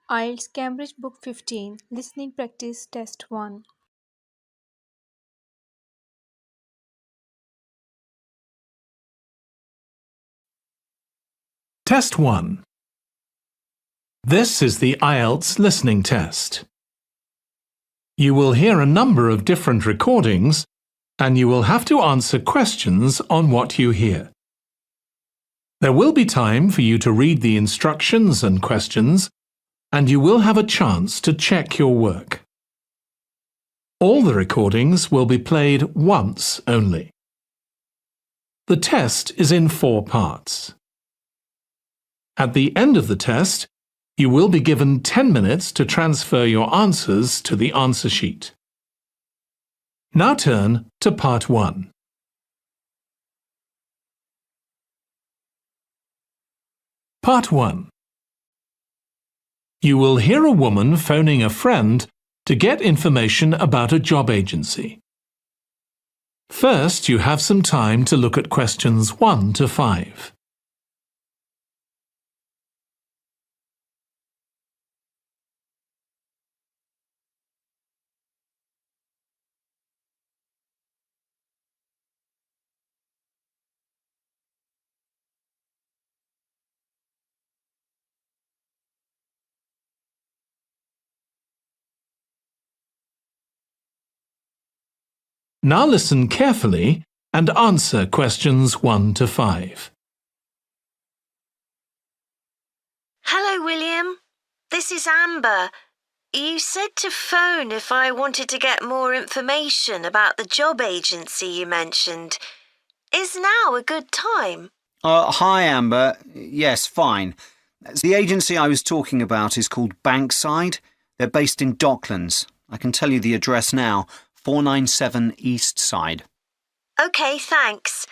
IELTS Cambridge Book 15 Listening Practice Test 1. Test 1. This is the IELTS listening test. You will hear a number of different recordings and you will have to answer questions on what you hear. There will be time for you to read the instructions and questions, and you will have a chance to check your work. All the recordings will be played once only. The test is in 4 parts. At the end of the test, you will be given 10 minutes to transfer your answers to the answer sheet. Now turn to Part 1. Part 1. You will hear a woman phoning a friend to get information about a job agency. First, you have some time to look at questions 1 to 5. Now listen carefully and answer questions 1 to 5. Hello, William. This is Amber. You said to phone if I wanted to get more information about the job agency you mentioned. Is now a good time? Hi, Amber. Yes, fine. The agency I was talking about is called Bankside. They're based in Docklands. I can tell you the address now. 497 East Side. OK, thanks.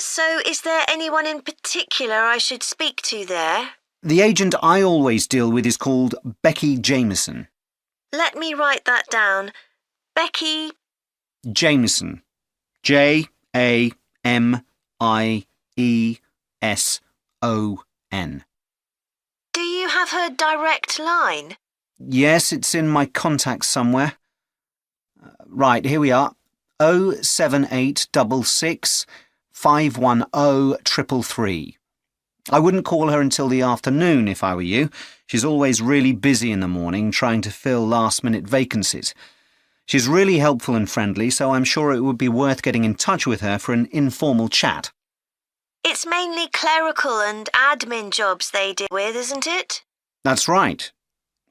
So is there anyone in particular I should speak to there? The agent I always deal with is called Becky Jameson. Let me write that down. Becky Jameson. Jamieson. Do you have her direct line? Yes, it's in my contacts somewhere. Right, here we are. 07866 510 333. I wouldn't call her until the afternoon if I were you. She's always really busy in the morning trying to fill last-minute vacancies. She's really helpful and friendly, so I'm sure it would be worth getting in touch with her for an informal chat. It's mainly clerical and admin jobs they deal with, isn't it? That's right.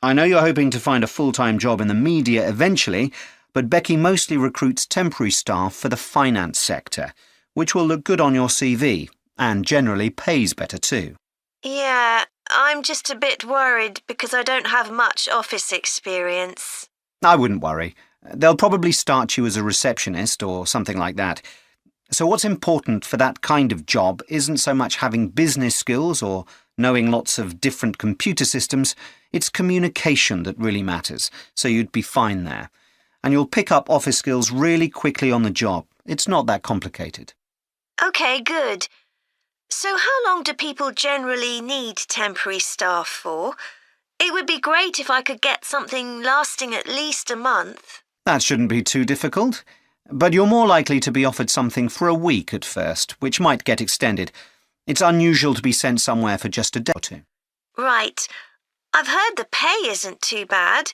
I know you're hoping to find a full-time job in the media eventually, but Becky mostly recruits temporary staff for the finance sector, which will look good on your CV and generally pays better too. Yeah, I'm just a bit worried because I don't have much office experience. I wouldn't worry. They'll probably start you as a receptionist or something like that. So what's important for that kind of job isn't so much having business skills or knowing lots of different computer systems. It's communication that really matters, so you'd be fine there. And you'll pick up office skills really quickly on the job. It's not that complicated. OK, good. So how long do people generally need temporary staff for? It would be great if I could get something lasting at least a month. That shouldn't be too difficult. But you're more likely to be offered something for a week at first, which might get extended. It's unusual to be sent somewhere for just a day or two. Right. I've heard the pay isn't too bad.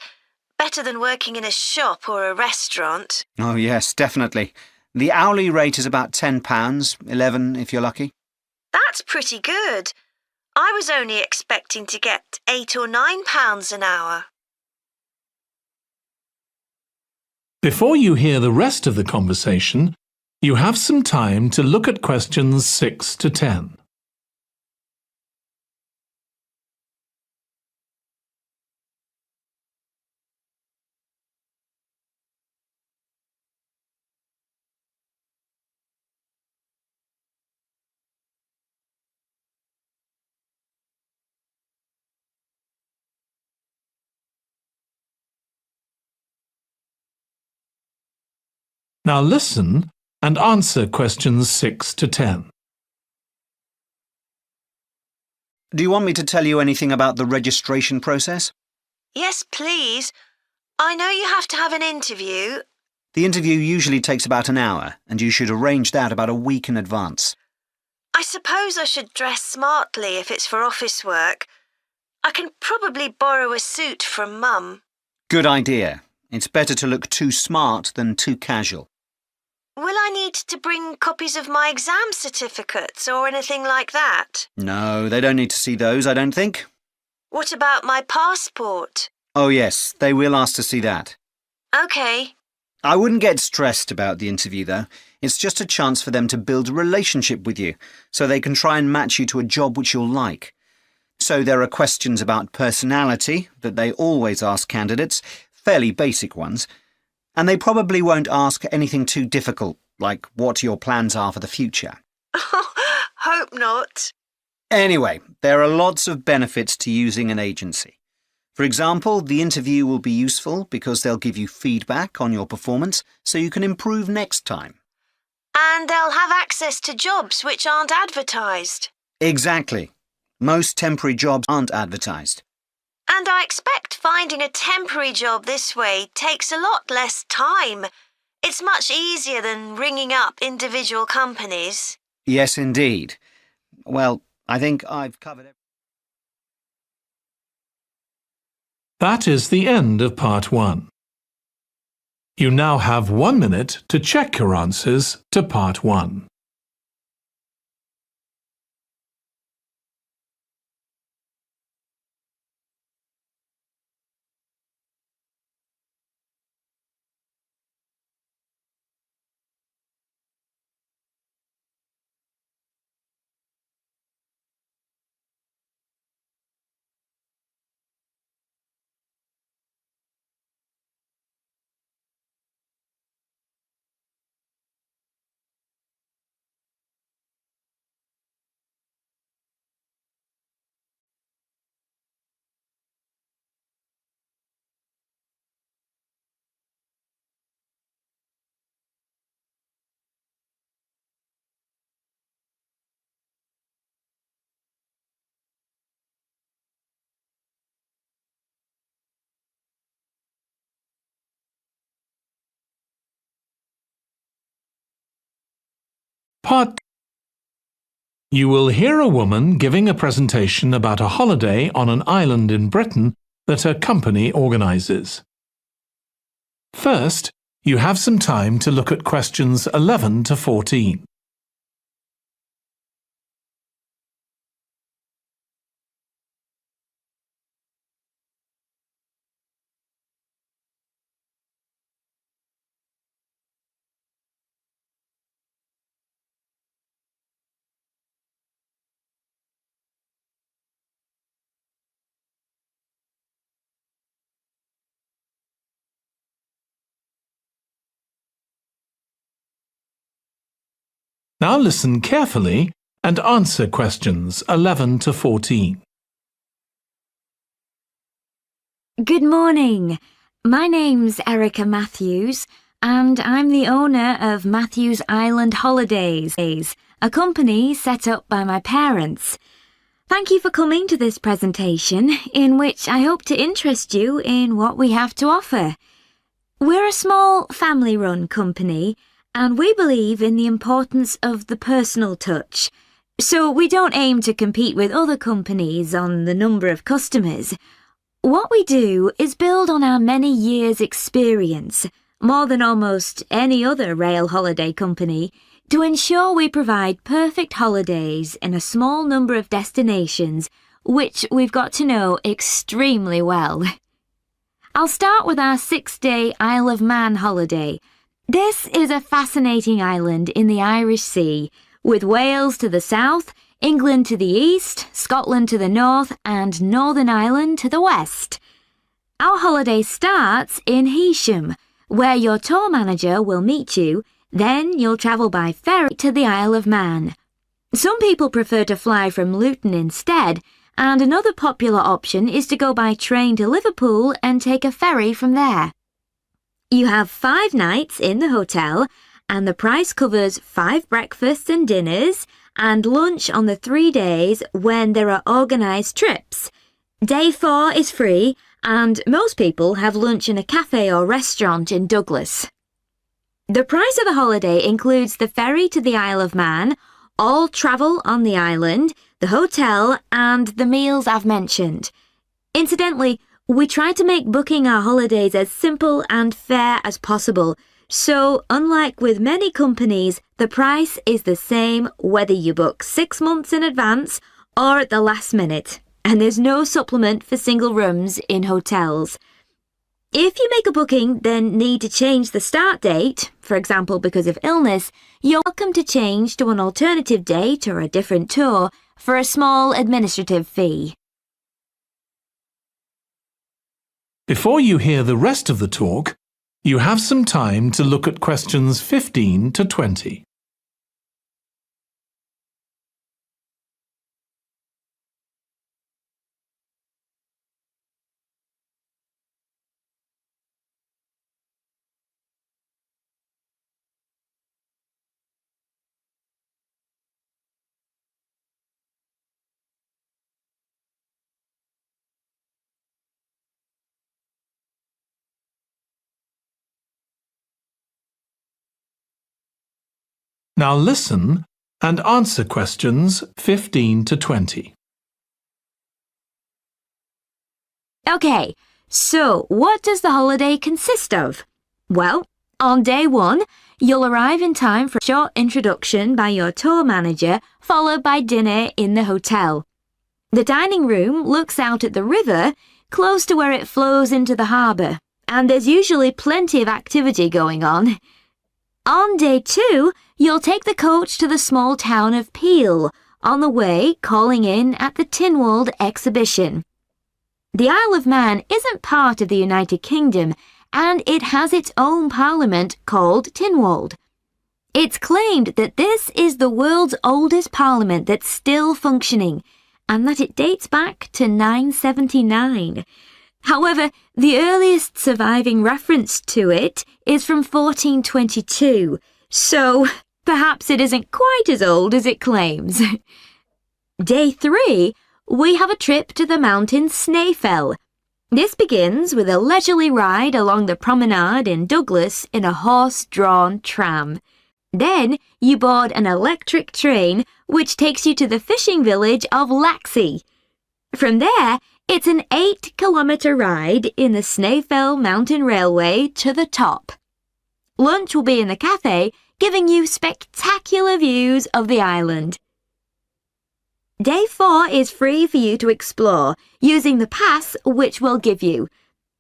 Better than working in a shop or a restaurant. Oh, yes, definitely. The hourly rate is about £10, $11 if you're lucky. That's pretty good. I was only expecting to get £8 or £9 an hour. Before you hear the rest of the conversation, you have some time to look at questions 6 to 10. Now listen and answer questions 6 to 10. Do you want me to tell you anything about the registration process? Yes, please. I know you have to have an interview. The interview usually takes about an hour, and you should arrange that about a week in advance. I suppose I should dress smartly if it's for office work. I can probably borrow a suit from Mum. Good idea. It's better to look too smart than too casual. Will I need to bring copies of my exam certificates or anything like that? No, they don't need to see those, I don't think. What about my passport? Oh yes, they will ask to see that. OK. I wouldn't get stressed about the interview, though. It's just a chance for them to build a relationship with you, so they can try and match you to a job which you'll like. So there are questions about personality that they always ask candidates, fairly basic ones, and they probably won't ask anything too difficult, like what your plans are for the future. Hope not. Anyway, there are lots of benefits to using an agency. For example, the interview will be useful because they'll give you feedback on your performance so you can improve next time. And they'll have access to jobs which aren't advertised. Exactly. Most temporary jobs aren't advertised. And I expect finding a temporary job this way takes a lot less time. It's much easier than ringing up individual companies. Yes, indeed. Well, I think I've covered everything. That is the end of part 1. You now have 1 minute to check your answers to part 1. Part You will hear a woman giving a presentation about a holiday on an island in Britain that her company organises. First, you have some time to look at questions 11 to 14. Now listen carefully and answer questions 11 to 14. Good morning. My name's Erica Matthews, and I'm the owner of Matthews Island Holidays, a company set up by my parents. Thank you for coming to this presentation, in which I hope to interest you in what we have to offer. We're a small family-run company, and we believe in the importance of the personal touch. So we don't aim to compete with other companies on the number of customers. What we do is build on our many years' experience, more than almost any other rail holiday company, to ensure we provide perfect holidays in a small number of destinations, which we've got to know extremely well. I'll start with our 6-day Isle of Man holiday. This is a fascinating island in the Irish Sea, with Wales to the south, England to the east, Scotland to the north, and Northern Ireland to the west. Our holiday starts in Heysham, where your tour manager will meet you. Then you'll travel by ferry to the Isle of Man. Some people prefer to fly from Luton instead, and another popular option is to go by train to Liverpool and take a ferry from there. You have 5 nights in the hotel, and the price covers 5 breakfasts and dinners, and lunch on the 3 days when there are organised trips. Day 4 is free, and most people have lunch in a cafe or restaurant in Douglas. The price of the holiday includes the ferry to the Isle of Man, all travel on the island, the hotel, and the meals I've mentioned. Incidentally, we try to make booking our holidays as simple and fair as possible, so unlike with many companies, the price is the same whether you book 6 months in advance or at the last minute, and there's no supplement for single rooms in hotels. If you make a booking, then need to change the start date, for example because of illness, you're welcome to change to an alternative date or a different tour for a small administrative fee. Before you hear the rest of the talk, you have some time to look at questions 15 to 20. Now listen and answer questions 15 to 20. Okay, so what does the holiday consist of? Well, on day 1, you'll arrive in time for a short introduction by your tour manager, followed by dinner in the hotel. The dining room looks out at the river, close to where it flows into the harbour, and there's usually plenty of activity going on. On day 2, you'll take the coach to the small town of Peel, on the way calling in at the Tynwald exhibition. The Isle of Man isn't part of the United Kingdom, and it has its own parliament called Tynwald. It's claimed that this is the world's oldest parliament that's still functioning, and that it dates back to 979. However, the earliest surviving reference to it is from 1422, so perhaps it isn't quite as old as it claims. Day 3, we have a trip to the mountain Snaefell. This begins with a leisurely ride along the promenade in Douglas in a horse-drawn tram. Then you board an electric train which takes you to the fishing village of Laxey. From there, it's an 8-kilometre ride in the Snaefell Mountain Railway to the top. Lunch will be in the cafe, giving you spectacular views of the island. Day 4 is free for you to explore, using the pass which we'll give you.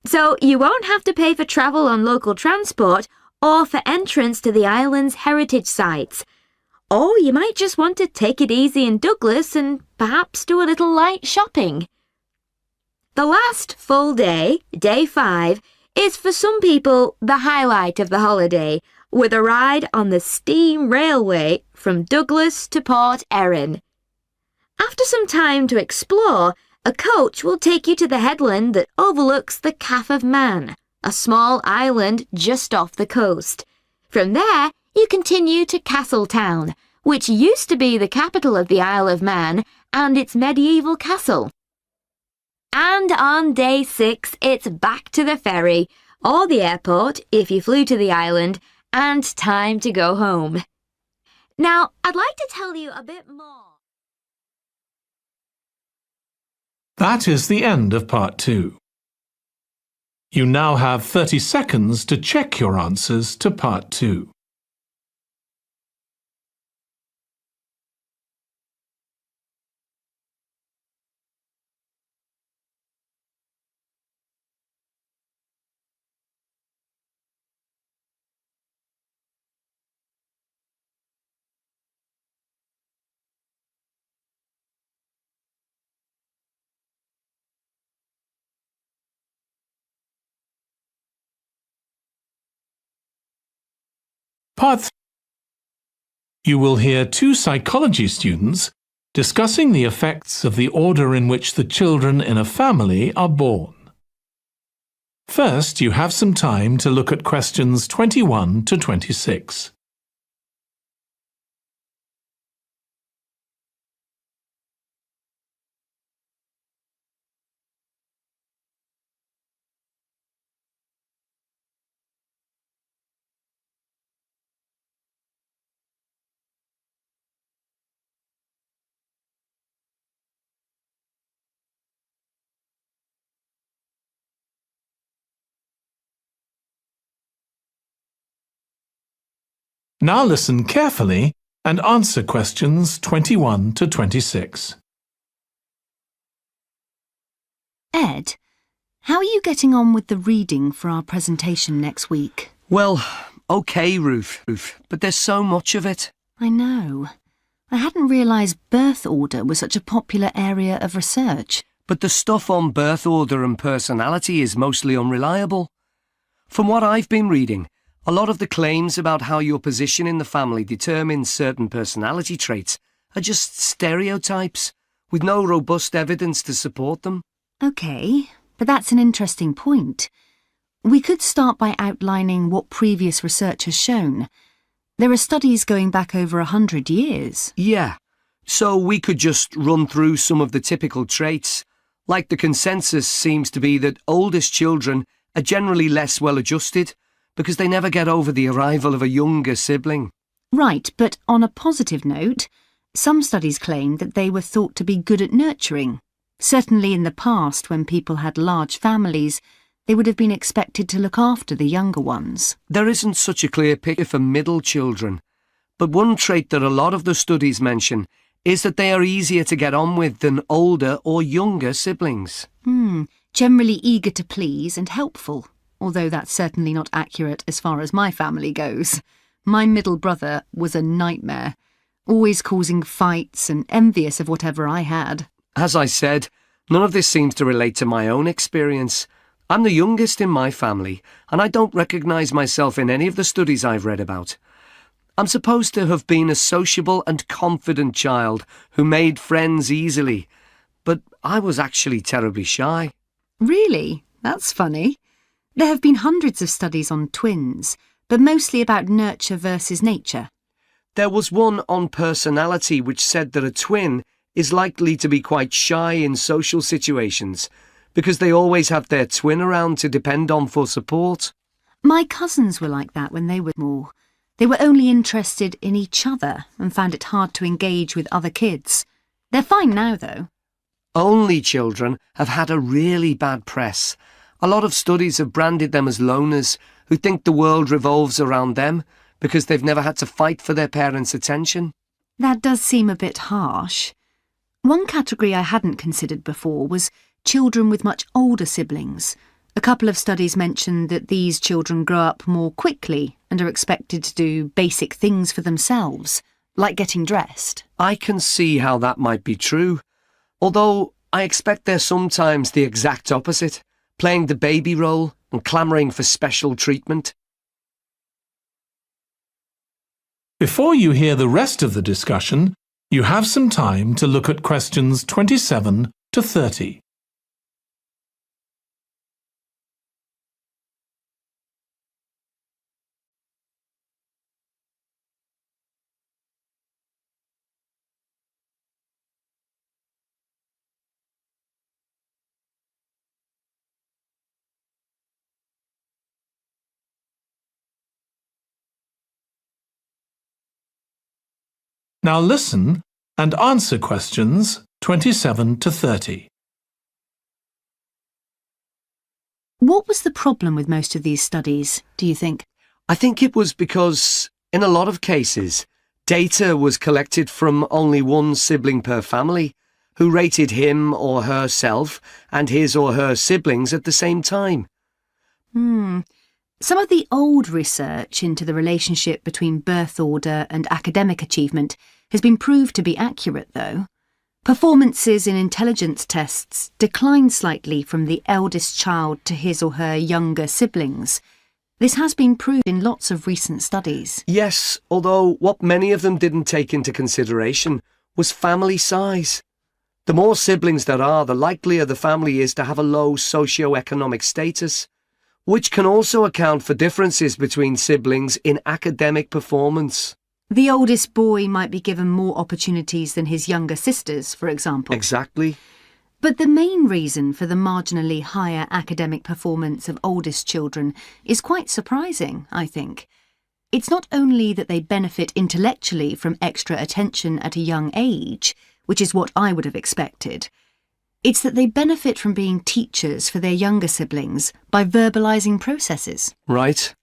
So you won't have to pay for travel on local transport or for entrance to the island's heritage sites. Or you might just want to take it easy in Douglas and perhaps do a little light shopping. The last full day, day 5, is for some people the highlight of the holiday, with a ride on the steam railway from Douglas to Port Erin. After some time to explore, a coach will take you to the headland that overlooks the Calf of Man, a small island just off the coast. From there, you continue to Castletown, which used to be the capital of the Isle of Man and its medieval castle. And on day 6, it's back to the ferry, or the airport if you flew to the island, and time to go home. Now, I'd like to tell you a bit more. That is the end of part 2. You now have 30 seconds to check your answers to part 2. Part 3. You will hear 2 psychology students discussing the effects of the order in which the children in a family are born. First, you have some time to look at questions 21 to 26. Now listen carefully and answer questions 21 to 26. Ed, how are you getting on with the reading for our presentation next week? Well, OK, Ruth, but there's so much of it. I know. I hadn't realised birth order was such a popular area of research. But the stuff on birth order and personality is mostly unreliable. From what I've been reading, a lot of the claims about how your position in the family determines certain personality traits are just stereotypes, with no robust evidence to support them. OK, but that's an interesting point. We could start by outlining what previous research has shown. There are studies going back over 100 years. Yeah, so we could just run through some of the typical traits. Like the consensus seems to be that oldest children are generally less well-adjusted because they never get over the arrival of a younger sibling. Right, but on a positive note, some studies claim that they were thought to be good at nurturing. Certainly in the past, when people had large families, they would have been expected to look after the younger ones. There isn't such a clear picture for middle children, but one trait that a lot of the studies mention is that they are easier to get on with than older or younger siblings. Generally eager to please and helpful, although that's certainly not accurate as far as my family goes. My middle brother was a nightmare, always causing fights and envious of whatever I had. As I said, none of this seems to relate to my own experience. I'm the youngest in my family, and I don't recognise myself in any of the studies I've read about. I'm supposed to have been a sociable and confident child who made friends easily, but I was actually terribly shy. Really? That's funny. There have been hundreds of studies on twins, but mostly about nurture versus nature. There was one on personality which said that a twin is likely to be quite shy in social situations because they always have their twin around to depend on for support. My cousins were like that when they were small. They were only interested in each other and found it hard to engage with other kids. They're fine now, though. Only children have had a really bad press. A lot of studies have branded them as loners who think the world revolves around them because they've never had to fight for their parents' attention. That does seem a bit harsh. One category I hadn't considered before was children with much older siblings. A couple of studies mentioned that these children grow up more quickly and are expected to do basic things for themselves, like getting dressed. I can see how that might be true, although I expect they're sometimes the exact opposite, playing the baby role and clamouring for special treatment. Before you hear the rest of the discussion, you have some time to look at questions 27 to 30. Now listen and answer questions 27 to 30. What was the problem with most of these studies, do you think? I think it was because, in a lot of cases, data was collected from only one sibling per family, who rated him or herself and his or her siblings at the same time. Some of the old research into the relationship between birth order and academic achievement has been proved to be accurate, though. Performances in intelligence tests decline slightly from the eldest child to his or her younger siblings. This has been proved in lots of recent studies. Yes, although what many of them didn't take into consideration was family size. The more siblings there are, the likelier the family is to have a low socio-economic status, which can also account for differences between siblings in academic performance. The oldest boy might be given more opportunities than his younger sisters, for example. Exactly. But the main reason for the marginally higher academic performance of oldest children is quite surprising, I think. It's not only that they benefit intellectually from extra attention at a young age, which is what I would have expected. It's that they benefit from being teachers for their younger siblings by verbalising processes. Right.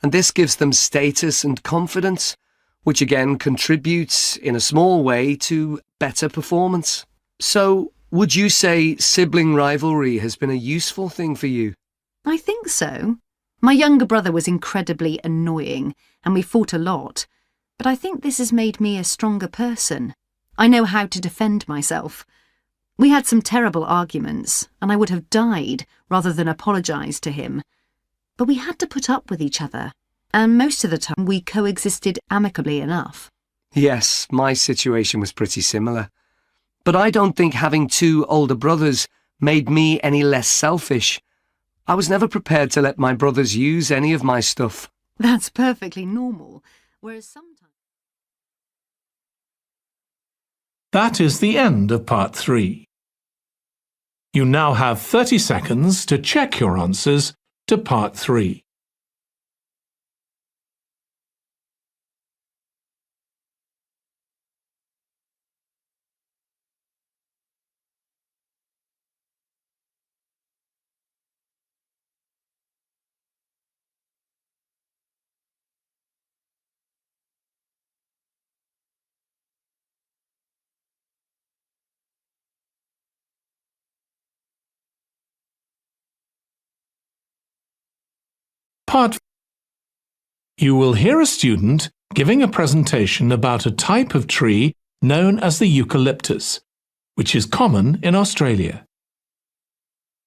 And this gives them status and confidence, which again contributes in a small way to better performance. So, would you say sibling rivalry has been a useful thing for you? I think so. My younger brother was incredibly annoying, and we fought a lot. But I think this has made me a stronger person. I know how to defend myself. We had some terrible arguments, and I would have died rather than apologise to him. But we had to put up with each other, and most of the time we coexisted amicably enough. Yes, my situation was pretty similar. But I don't think having two older brothers made me any less selfish. I was never prepared to let my brothers use any of my stuff. That's perfectly normal, whereas sometimes... That is the end of part 3. You now have 30 seconds to check your answers to part 3. Part 4. You will hear a student giving a presentation about a type of tree known as the eucalyptus, which is common in Australia.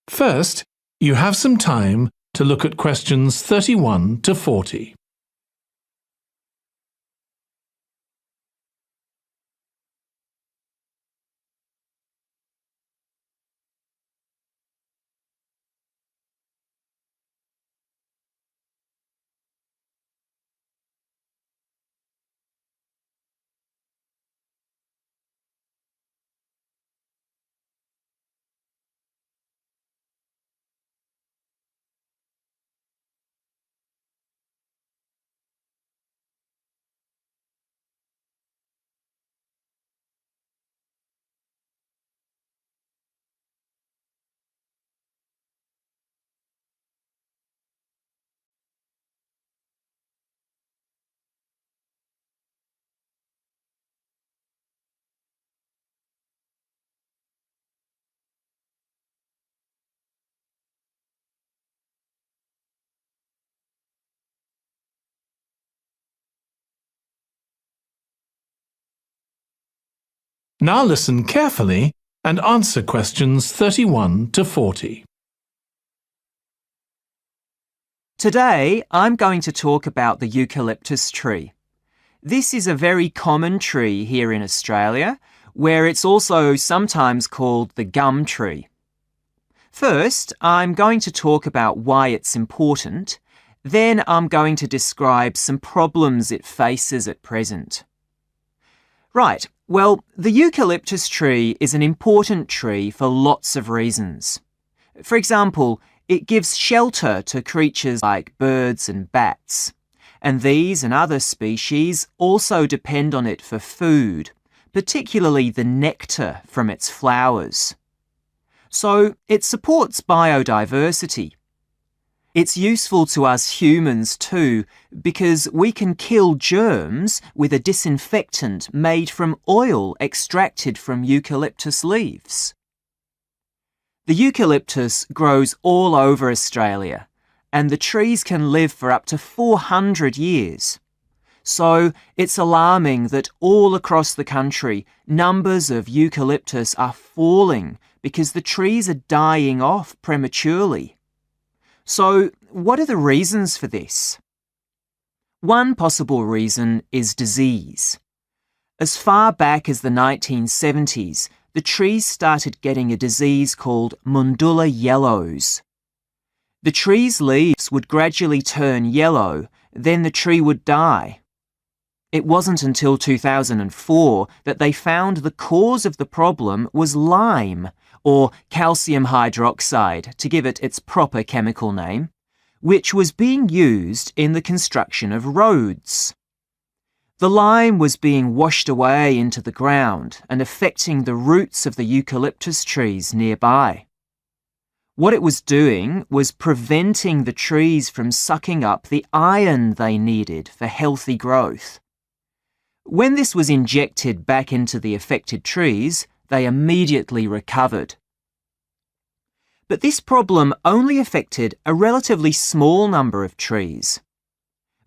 First, you have some time to look at questions 31 to 40. Now listen carefully and answer questions 31 to 40. Today, I'm going to talk about the eucalyptus tree. This is a very common tree here in Australia, where it's also sometimes called the gum tree. First, I'm going to talk about why it's important. Then I'm going to describe some problems it faces at present. Right, well, the eucalyptus tree is an important tree for lots of reasons. For example, it gives shelter to creatures like birds and bats, and these and other species also depend on it for food, particularly the nectar from its flowers. So it supports biodiversity. It's useful to us humans too, because we can kill germs with a disinfectant made from oil extracted from eucalyptus leaves. The eucalyptus grows all over Australia, and the trees can live for up to 400 years. So it's alarming that all across the country, numbers of eucalyptus are falling because the trees are dying off prematurely. So, what are the reasons for this? One possible reason is disease. As far back as the 1970s, the trees started getting a disease called Mundula yellows. The tree's leaves would gradually turn yellow, then the tree would die. It wasn't until 2004 that they found the cause of the problem was lime, or calcium hydroxide, to give it its proper chemical name, which was being used in the construction of roads. The lime was being washed away into the ground and affecting the roots of the eucalyptus trees nearby. What it was doing was preventing the trees from sucking up the iron they needed for healthy growth. When this was injected back into the affected trees, they immediately recovered. But this problem only affected a relatively small number of trees.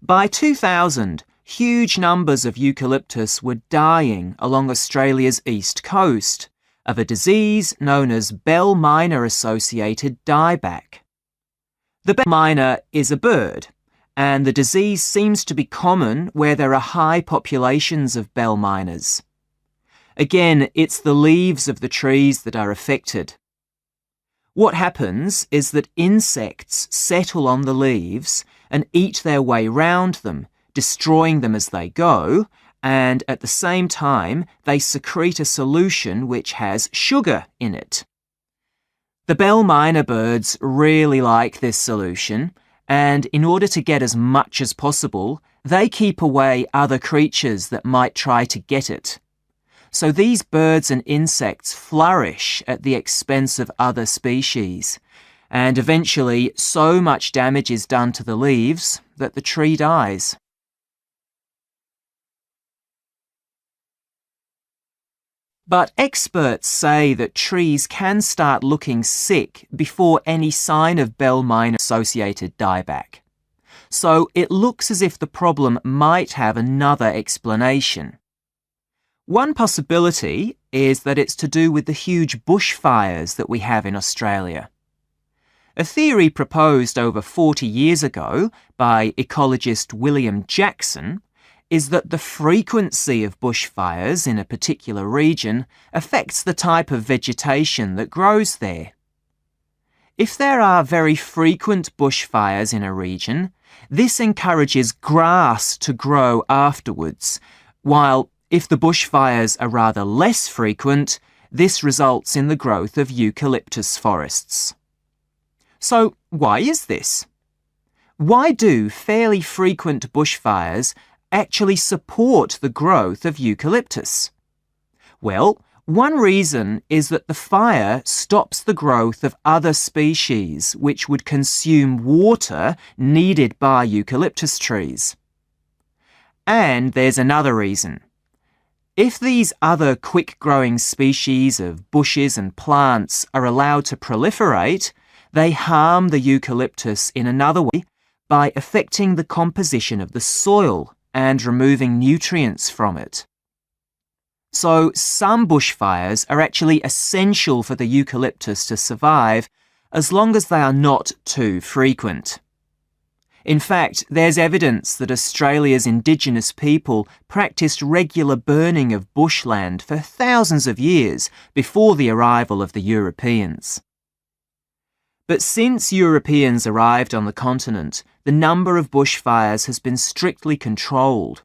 By 2000, huge numbers of eucalyptus were dying along Australia's east coast of a disease known as bell miner-associated dieback. The bell miner is a bird, and the disease seems to be common where there are high populations of bell miners. Again, it's the leaves of the trees that are affected. What happens is that insects settle on the leaves and eat their way round them, destroying them as they go, and at the same time they secrete a solution which has sugar in it. The bell miner birds really like this solution, and in order to get as much as possible, they keep away other creatures that might try to get it. So these birds and insects flourish at the expense of other species, and eventually so much damage is done to the leaves that the tree dies. But experts say that trees can start looking sick before any sign of bell miner-associated dieback. So it looks as if the problem might have another explanation. One possibility is that it's to do with the huge bushfires that we have in Australia. A theory proposed over 40 years ago by ecologist William Jackson is that the frequency of bushfires in a particular region affects the type of vegetation that grows there. If there are very frequent bushfires in a region, this encourages grass to grow afterwards, while if the bushfires are rather less frequent, this results in the growth of eucalyptus forests. So why is this? Why do fairly frequent bushfires actually support the growth of eucalyptus? Well, one reason is that the fire stops the growth of other species which would consume water needed by eucalyptus trees. And there's another reason. If these other quick-growing species of bushes and plants are allowed to proliferate, they harm the eucalyptus in another way by affecting the composition of the soil and removing nutrients from it. So some bushfires are actually essential for the eucalyptus to survive as long as they are not too frequent. In fact, there's evidence that Australia's Indigenous people practiced regular burning of bushland for thousands of years before the arrival of the Europeans. But since Europeans arrived on the continent, the number of bushfires has been strictly controlled.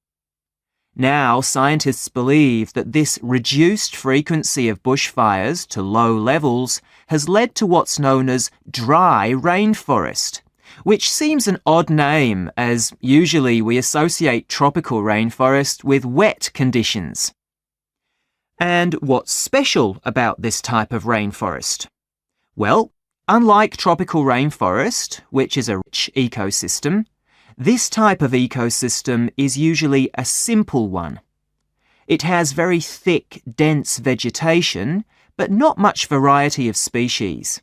Now, scientists believe that this reduced frequency of bushfires to low levels has led to what's known as dry rainforest, which seems an odd name as usually we associate tropical rainforest with wet conditions. And what's special about this type of rainforest? Well, unlike tropical rainforest, which is a rich ecosystem, this type of ecosystem is usually a simple one. It has very thick, dense vegetation, but not much variety of species.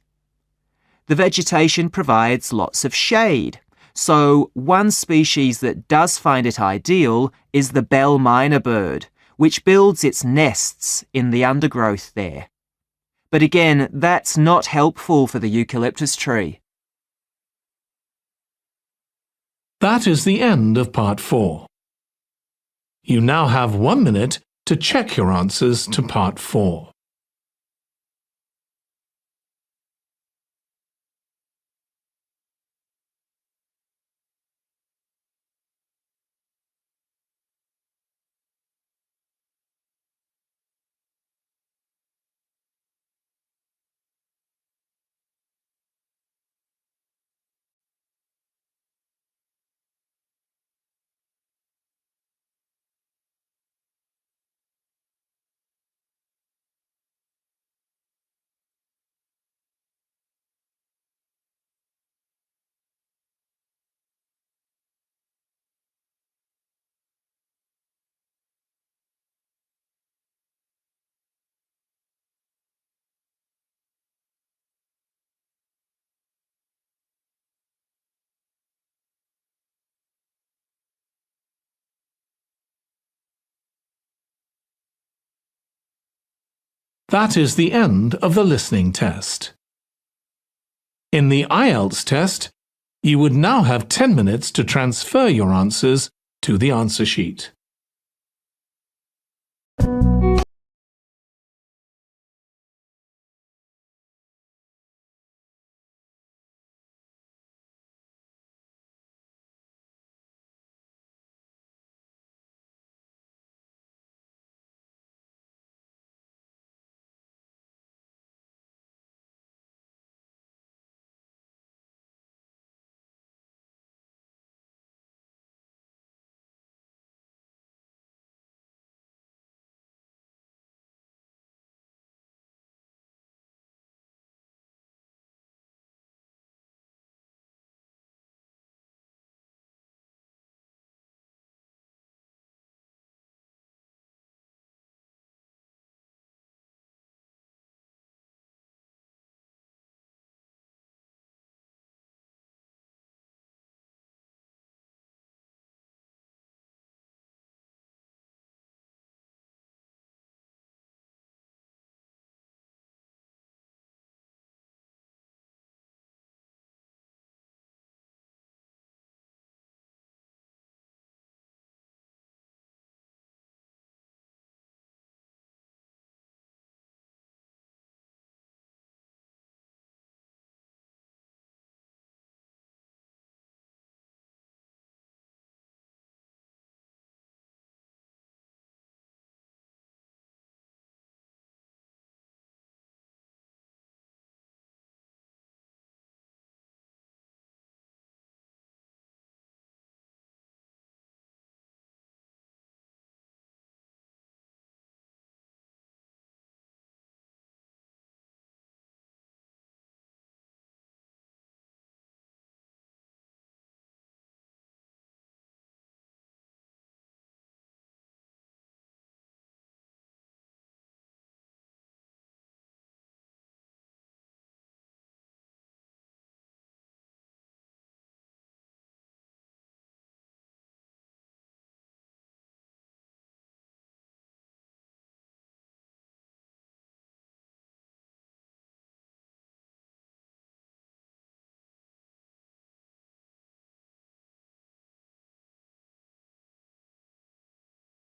The vegetation provides lots of shade, so one species that does find it ideal is the bell miner bird, which builds its nests in the undergrowth there. But again, that's not helpful for the eucalyptus tree. That is the end of part 4. You now have 1 minute to check your answers to part 4. That is the end of the listening test. In the IELTS test, you would now have 10 minutes to transfer your answers to the answer sheet.